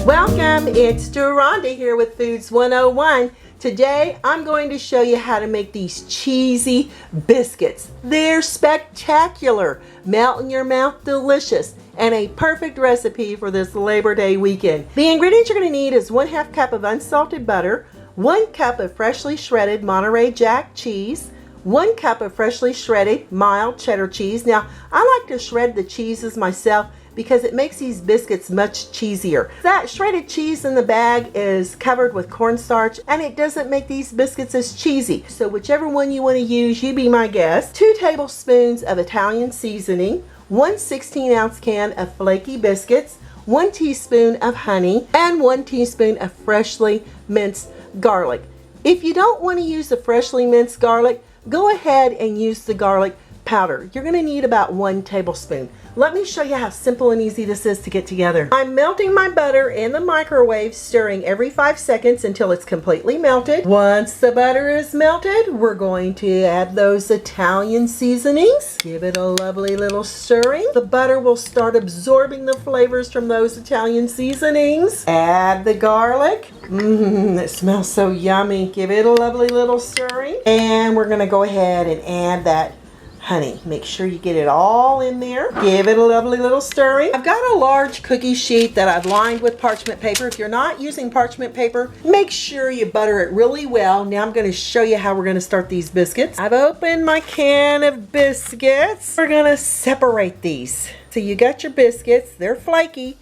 Welcome, it's Duranda here with Foods 101. Today I'm going to show you how to make these cheesy biscuits. They're spectacular, melt in your mouth, delicious, and a perfect recipe for this Labor Day weekend. The ingredients you're going to need is 1/2 cup of unsalted butter, 1 cup of freshly shredded Monterey Jack cheese, 1 cup of freshly shredded mild cheddar cheese. Now, I like to shred the cheeses myself because it makes these biscuits much cheesier. That shredded cheese in the bag is covered with cornstarch and it doesn't make these biscuits as cheesy. So whichever one you want to use, you be my guest. 2 tablespoons of Italian seasoning, 1 16-ounce can of Flaky Biscuits, 1 teaspoon of honey, and 1 teaspoon of freshly minced garlic. If you don't want to use the freshly minced garlic, go ahead and use the garlic powder. You're going to need about 1 tablespoon. Let me show you how simple and easy this is to get together. I'm melting my butter in the microwave, stirring every 5 seconds until it's completely melted. Once the butter is melted, we're going to add those Italian seasonings. Give it a lovely little stirring. The butter will start absorbing the flavors from those Italian seasonings. Add the garlic. It smells so yummy. Give it a lovely little stirring. And we're going to go ahead and add that honey. Make sure you get it all in there. Give it a lovely little stirring. I've got a large cookie sheet that I've lined with parchment paper. If you're not using parchment paper, make sure you butter it really well. Now I'm going to show you how we're going to start these biscuits. I've opened my can of biscuits. We're going to separate these. So you got your biscuits. They're flaky.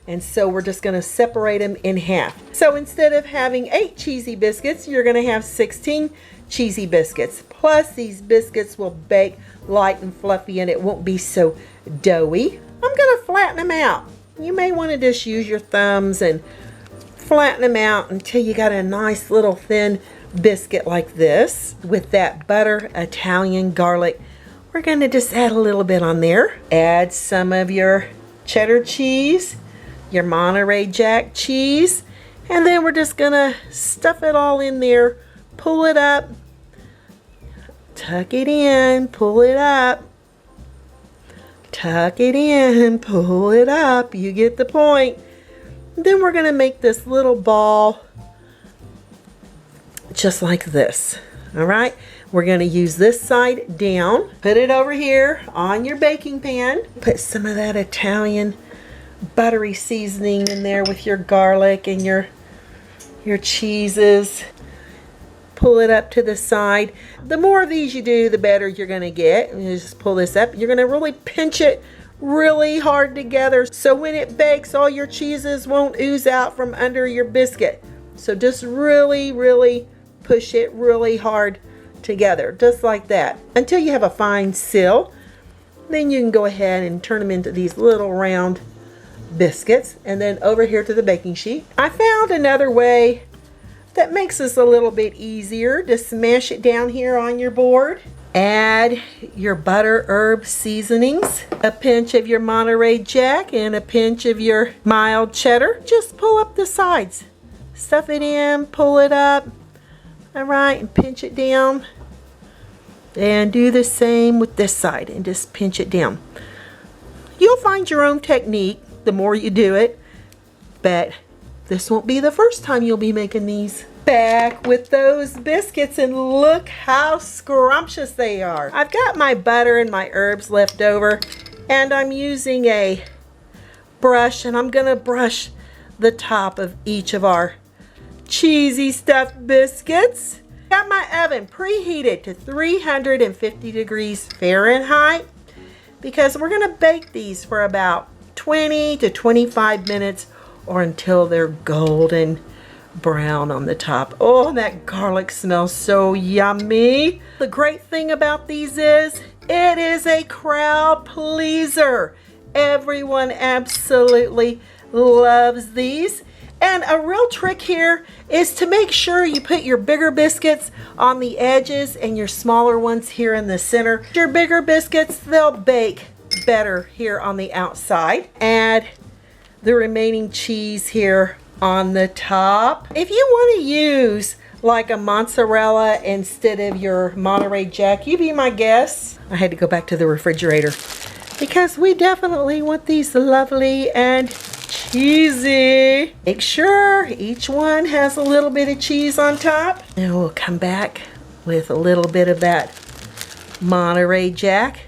And so we're just going to separate them in half. So instead of having 8 cheesy biscuits, you're going to have 16 cheesy biscuits. Plus these biscuits will bake light and fluffy and it won't be so doughy. I'm going to flatten them out. You may want to just use your thumbs and flatten them out until you got a nice little thin biscuit like this. With that butter, Italian garlic, we're going to just add a little bit on there. Add some of your cheddar cheese, your Monterey Jack cheese, and then we're just gonna stuff it all in there. Pull it up, tuck it in, pull it up, tuck it in, pull it up. You get the point. Then we're gonna make this little ball just like this. All right, we're gonna use this side down. Put it over here on your baking pan. Put some of that Italian buttery seasoning in there with your garlic and your cheeses. Pull it up to the side. The more of these you do, the better you're going to get. And you just pull this up. You're going to really pinch it really hard together so when it bakes, all your cheeses won't ooze out from under your biscuit. So just really push it really hard together, just like that, until you have a fine seal. Then you can go ahead and turn them into these little round biscuits. And then over here to the baking sheet, I found another way that makes this a little bit easier. Just smash it down here on your board. Add your butter herb seasonings, a pinch of your Monterey Jack and a pinch of your mild cheddar. Just pull up the sides, stuff it in, pull it up, all right, and pinch it down. And do the same with this side and just pinch it down. You'll find your own technique the more you do it, but this won't be the first time you'll be making these. Back with those biscuits and look how scrumptious they are. I've got my butter and my herbs left over and I'm using a brush and I'm gonna brush the top of each of our cheesy stuffed biscuits. Got my oven preheated to 350 degrees Fahrenheit because we're gonna bake these for about 20 to 25 minutes or until they're golden brown on the top. Oh, that garlic smells so yummy. The great thing about these is it is a crowd pleaser. Everyone absolutely loves these. And a real trick here is to make sure you put your bigger biscuits on the edges and your smaller ones here in the center. Your bigger biscuits, they'll bake better here on the outside. Add the remaining cheese here on the top. If you want to use like a mozzarella instead of your Monterey Jack, you be my guest. I had to go back to the refrigerator because we definitely want these lovely and cheesy. Make sure each one has a little bit of cheese on top. And we'll come back with a little bit of that Monterey Jack.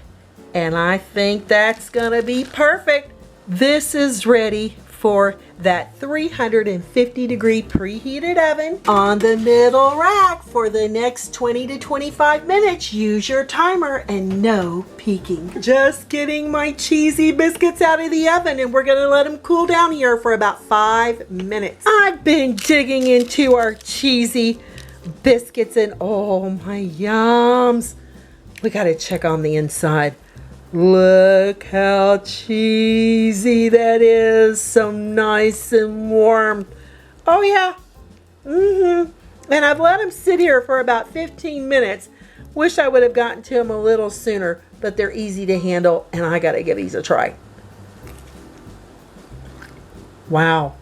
And I think that's gonna be perfect. This is ready for that 350-degree preheated oven on the middle rack for the next 20 to 25 minutes. Use your timer and no peeking. Just getting my cheesy biscuits out of the oven, and we're gonna let them cool down here for about 5 minutes. I've been digging into our cheesy biscuits and oh my yums. We gotta check on the inside. Look how cheesy that is. So nice and warm. Oh yeah. And I've let them sit here for about 15 minutes. Wish I would have gotten to them a little sooner, but they're easy to handle and I gotta give these a try. Wow.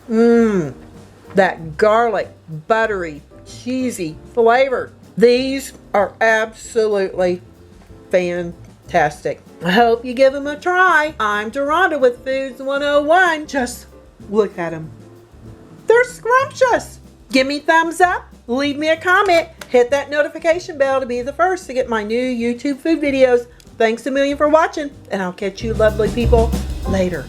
That garlic, buttery, cheesy flavor. These are absolutely fantastic. I hope you give them a try. I'm Deronda with Foods 101. Just look at them. They're scrumptious. Give me thumbs up, leave me a comment, hit that notification bell to be the first to get my new YouTube food videos. Thanks a million for watching, and I'll catch you lovely people later.